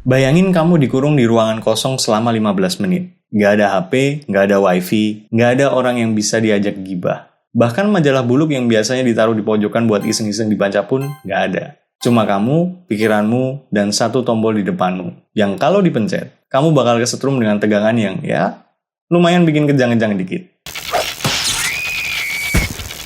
Bayangin kamu dikurung di ruangan kosong selama 15 menit. Nggak ada HP, nggak ada wifi, nggak ada orang yang bisa diajak gibah. Bahkan majalah buluk yang biasanya ditaruh di pojokan buat iseng-iseng dibaca pun nggak ada. Cuma kamu, pikiranmu, dan satu tombol di depanmu. Yang kalau dipencet, kamu bakal kesetrum dengan tegangan yang lumayan bikin kejang-kejang dikit.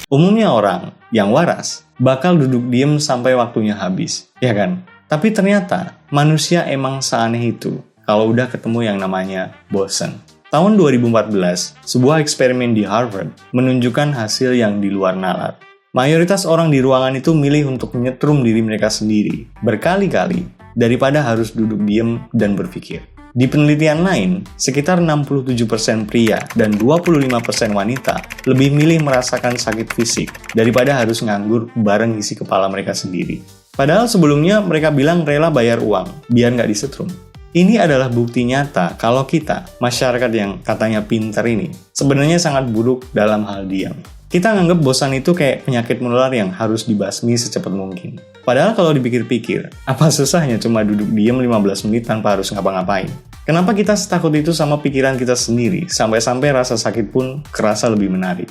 Umumnya orang yang waras bakal duduk diem sampai waktunya habis, ya kan? Tapi ternyata manusia emang seaneh itu kalau udah ketemu yang namanya bosen. Tahun 2014, sebuah eksperimen di Harvard menunjukkan hasil yang di luar nalar. Mayoritas orang di ruangan itu milih untuk menyetrum diri mereka sendiri berkali-kali daripada harus duduk diem dan berpikir. Di penelitian lain, sekitar 67% pria dan 25% wanita lebih milih merasakan sakit fisik daripada harus nganggur bareng isi kepala mereka sendiri. Padahal sebelumnya mereka bilang rela bayar uang biar nggak disetrum. Ini adalah bukti nyata kalau kita, masyarakat yang katanya pintar ini, sebenarnya sangat buruk dalam hal diam. Kita nganggep bosan itu kayak penyakit menular yang harus dibasmi secepat mungkin. Padahal kalau dipikir-pikir, apa susahnya cuma duduk diam 15 menit tanpa harus ngapa-ngapain? Kenapa kita setakut itu sama pikiran kita sendiri, sampai-sampai rasa sakit pun kerasa lebih menarik?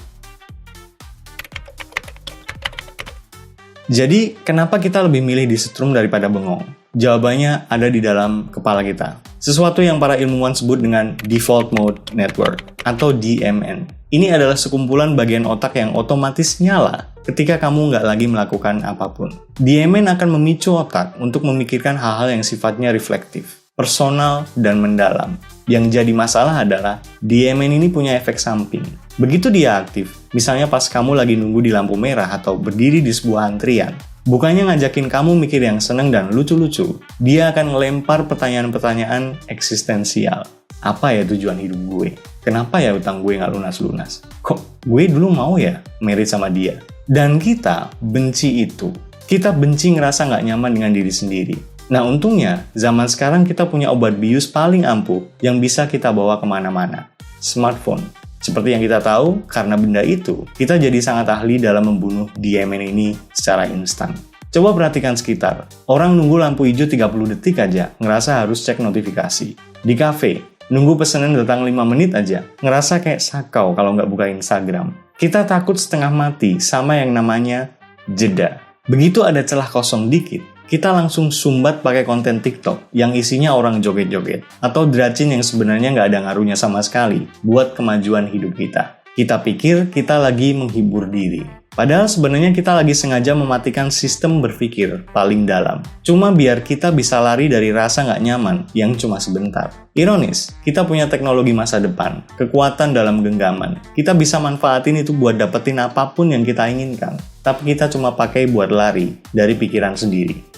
Jadi, kenapa kita lebih milih disetrum daripada bengong? Jawabannya ada di dalam kepala kita. Sesuatu yang para ilmuwan sebut dengan Default Mode Network atau DMN. Ini adalah sekumpulan bagian otak yang otomatis nyala ketika kamu nggak lagi melakukan apapun. DMN akan memicu otak untuk memikirkan hal-hal yang sifatnya reflektif, personal, dan mendalam. Yang jadi masalah adalah DMN ini punya efek samping. Begitu dia aktif, misalnya pas kamu lagi nunggu di lampu merah atau berdiri di sebuah antrian, bukannya ngajakin kamu mikir yang seneng dan lucu-lucu, dia akan ngelempar pertanyaan-pertanyaan eksistensial. Apa ya tujuan hidup gue? Kenapa ya utang gue nggak lunas-lunas? Kok gue dulu mau ya married sama dia? Dan kita benci itu. Kita benci ngerasa nggak nyaman dengan diri sendiri. Nah untungnya, zaman sekarang kita punya obat bius paling ampuh yang bisa kita bawa kemana-mana. Smartphone. Seperti yang kita tahu, karena benda itu, kita jadi sangat ahli dalam membunuh DMN ini secara instan. Coba perhatikan sekitar. Orang nunggu lampu hijau 30 detik aja, ngerasa harus cek notifikasi. Di kafe, nunggu pesanan datang 5 menit aja, ngerasa kayak sakau kalau nggak buka Instagram. Kita takut setengah mati sama yang namanya jeda. Begitu ada celah kosong dikit, kita langsung sumbat pakai konten TikTok yang isinya orang joget-joget atau dracin yang sebenarnya nggak ada ngaruhnya sama sekali buat kemajuan hidup kita. Kita pikir kita lagi menghibur diri. Padahal sebenarnya kita lagi sengaja mematikan sistem berpikir paling dalam. Cuma biar kita bisa lari dari rasa nggak nyaman yang cuma sebentar. Ironis, kita punya teknologi masa depan, kekuatan dalam genggaman. Kita bisa manfaatin itu buat dapetin apapun yang kita inginkan. Tapi kita cuma pakai buat lari dari pikiran sendiri.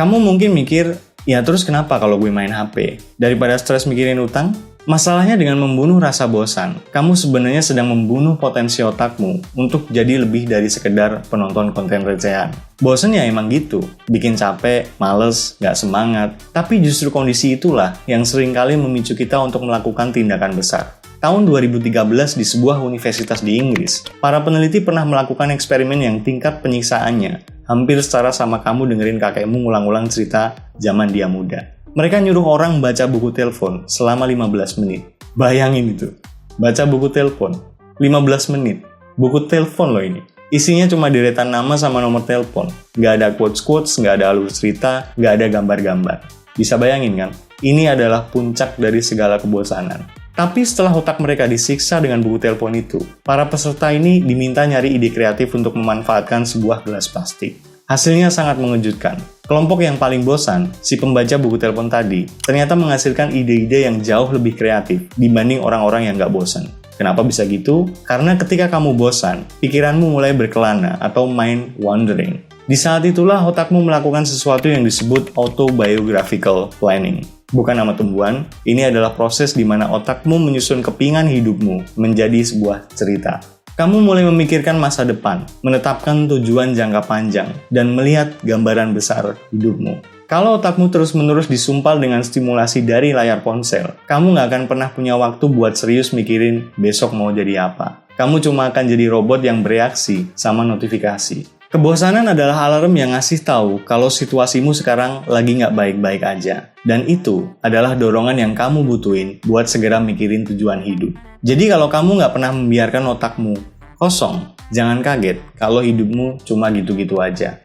Kamu mungkin mikir, ya terus kenapa kalau gue main HP? Daripada stres mikirin utang? Masalahnya dengan membunuh rasa bosan, kamu sebenarnya sedang membunuh potensi otakmu untuk jadi lebih dari sekedar penonton konten recehan. Bosan ya emang gitu, bikin capek, males, gak semangat. Tapi justru kondisi itulah yang seringkali memicu kita untuk melakukan tindakan besar. Tahun 2013 di sebuah universitas di Inggris, para peneliti pernah melakukan eksperimen yang tingkat penyiksaannya hampir setara sama kamu dengerin kakekmu ngulang-ulang cerita zaman dia muda. Mereka nyuruh orang baca buku telepon selama 15 menit. Bayangin itu, baca buku telepon 15 menit. Buku telepon loh ini. Isinya cuma deretan nama sama nomor telepon. Nggak ada quotes-quotes, nggak ada alur cerita, nggak ada gambar-gambar. Bisa bayangin kan? Ini adalah puncak dari segala kebosanan. Tapi setelah otak mereka disiksa dengan buku telepon itu, para peserta ini diminta nyari ide kreatif untuk memanfaatkan sebuah gelas plastik. Hasilnya sangat mengejutkan. Kelompok yang paling bosan, si pembaca buku telepon tadi, ternyata menghasilkan ide-ide yang jauh lebih kreatif dibanding orang-orang yang nggak bosan. Kenapa bisa gitu? Karena ketika kamu bosan, pikiranmu mulai berkelana atau mind wandering. Di saat itulah otakmu melakukan sesuatu yang disebut autobiographical planning. Bukan nama tumbuhan, ini adalah proses di mana otakmu menyusun kepingan hidupmu menjadi sebuah cerita. Kamu mulai memikirkan masa depan, menetapkan tujuan jangka panjang, dan melihat gambaran besar hidupmu. Kalau otakmu terus-menerus disumpal dengan stimulasi dari layar ponsel, kamu nggak akan pernah punya waktu buat serius mikirin besok mau jadi apa. Kamu cuma akan jadi robot yang bereaksi sama notifikasi. Kebosanan adalah alarm yang ngasih tahu kalau situasimu sekarang lagi nggak baik-baik aja. Dan itu adalah dorongan yang kamu butuhin buat segera mikirin tujuan hidup. Jadi kalau kamu nggak pernah membiarkan otakmu kosong, jangan kaget kalau hidupmu cuma gitu-gitu aja.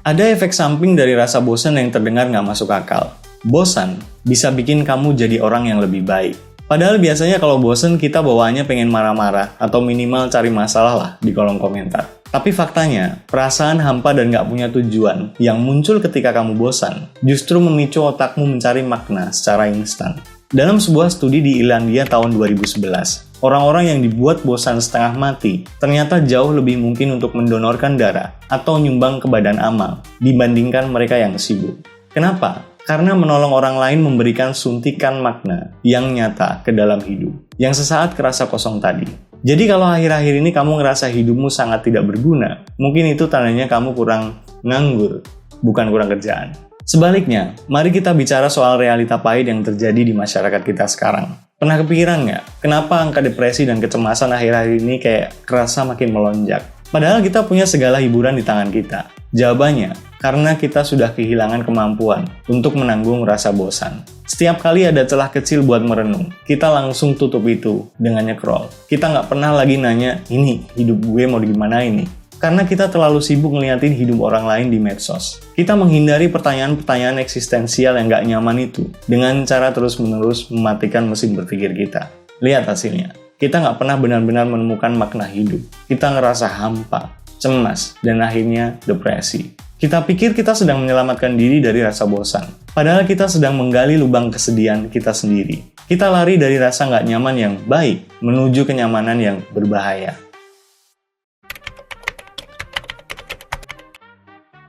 Ada efek samping dari rasa bosan yang terdengar nggak masuk akal. Bosan bisa bikin kamu jadi orang yang lebih baik. Padahal biasanya kalau bosen kita bawaannya pengen marah-marah atau minimal cari masalah lah di kolom komentar. Tapi faktanya, perasaan hampa dan gak punya tujuan yang muncul ketika kamu bosan justru memicu otakmu mencari makna secara instan. Dalam sebuah studi di Irlandia tahun 2011, orang-orang yang dibuat bosan setengah mati ternyata jauh lebih mungkin untuk mendonorkan darah atau nyumbang ke badan amal dibandingkan mereka yang sibuk. Kenapa? Karena menolong orang lain memberikan suntikan makna yang nyata ke dalam hidup, yang sesaat kerasa kosong tadi. Jadi kalau akhir-akhir ini kamu ngerasa hidupmu sangat tidak berguna, mungkin itu tandanya kamu kurang nganggur, bukan kurang kerjaan. Sebaliknya, mari kita bicara soal realita pahit yang terjadi di masyarakat kita sekarang. Pernah kepikiran nggak, kenapa angka depresi dan kecemasan akhir-akhir ini kayak kerasa makin melonjak? Padahal kita punya segala hiburan di tangan kita. Jawabannya, karena kita sudah kehilangan kemampuan untuk menanggung rasa bosan. Setiap kali ada celah kecil buat merenung, kita langsung tutup itu dengan nyekrol. Kita nggak pernah lagi nanya, ini hidup gue mau gimana ini? Karena kita terlalu sibuk ngeliatin hidup orang lain di medsos. Kita menghindari pertanyaan-pertanyaan eksistensial yang nggak nyaman itu dengan cara terus-menerus mematikan mesin berpikir kita. Lihat hasilnya. Kita nggak pernah benar-benar menemukan makna hidup. Kita ngerasa hampa, cemas, dan akhirnya depresi. Kita pikir kita sedang menyelamatkan diri dari rasa bosan. Padahal kita sedang menggali lubang kesedihan kita sendiri. Kita lari dari rasa nggak nyaman yang baik menuju kenyamanan yang berbahaya.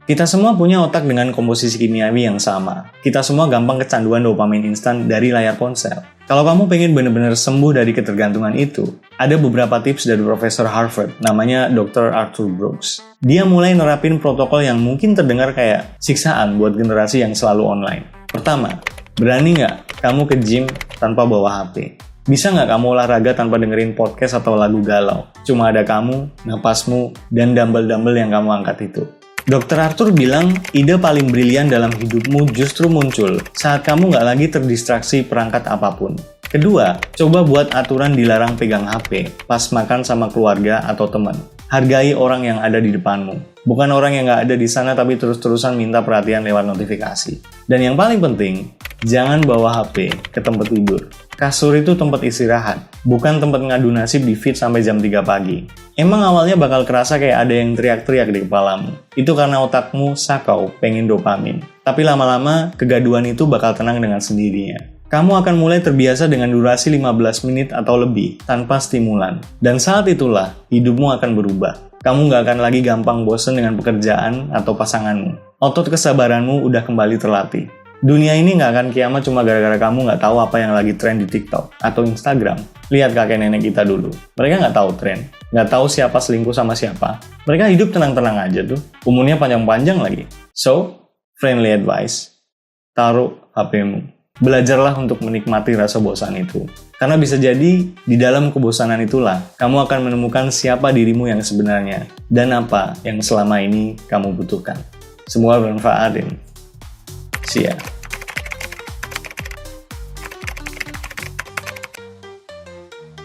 Kita semua punya otak dengan komposisi kimiawi yang sama. Kita semua gampang kecanduan dopamin instan dari layar ponsel. Kalau kamu pengen benar-benar sembuh dari ketergantungan itu, ada beberapa tips dari Profesor Harvard, namanya Dr. Arthur Brooks. Dia mulai nerapin protokol yang mungkin terdengar kayak siksaan buat generasi yang selalu online. Pertama, berani nggak kamu ke gym tanpa bawa HP? Bisa nggak kamu olahraga tanpa dengerin podcast atau lagu galau? Cuma ada kamu, napasmu, dan dumbbell-dumbbell yang kamu angkat itu. Dr. Arthur bilang, ide paling brilian dalam hidupmu justru muncul saat kamu nggak lagi terdistraksi perangkat apapun. Kedua, coba buat aturan dilarang pegang HP pas makan sama keluarga atau teman. Hargai orang yang ada di depanmu. Bukan orang yang nggak ada di sana tapi terus-terusan minta perhatian lewat notifikasi. Dan yang paling penting, jangan bawa HP ke tempat tidur. Kasur itu tempat istirahat, bukan tempat ngadu nasib di feed sampai jam 3 pagi. Emang awalnya bakal kerasa kayak ada yang teriak-teriak di kepalamu. Itu karena otakmu sakau pengen dopamin. Tapi lama-lama, kegaduhan itu bakal tenang dengan sendirinya. Kamu akan mulai terbiasa dengan durasi 15 menit atau lebih tanpa stimulan. Dan saat itulah, hidupmu akan berubah. Kamu nggak akan lagi gampang bosen dengan pekerjaan atau pasanganmu. Otot kesabaranmu udah kembali terlatih. Dunia ini nggak akan kiamat cuma gara-gara kamu nggak tahu apa yang lagi tren di TikTok atau Instagram. Lihat kakek nenek kita dulu. Mereka nggak tahu tren, nggak tahu siapa selingkuh sama siapa. Mereka hidup tenang-tenang aja tuh. Umurnya panjang-panjang lagi. So, friendly advice, taruh HP-mu. Belajarlah untuk menikmati rasa bosan itu. Karena bisa jadi, di dalam kebosanan itulah, kamu akan menemukan siapa dirimu yang sebenarnya, dan apa yang selama ini kamu butuhkan. Semua bermanfaat ini. See ya.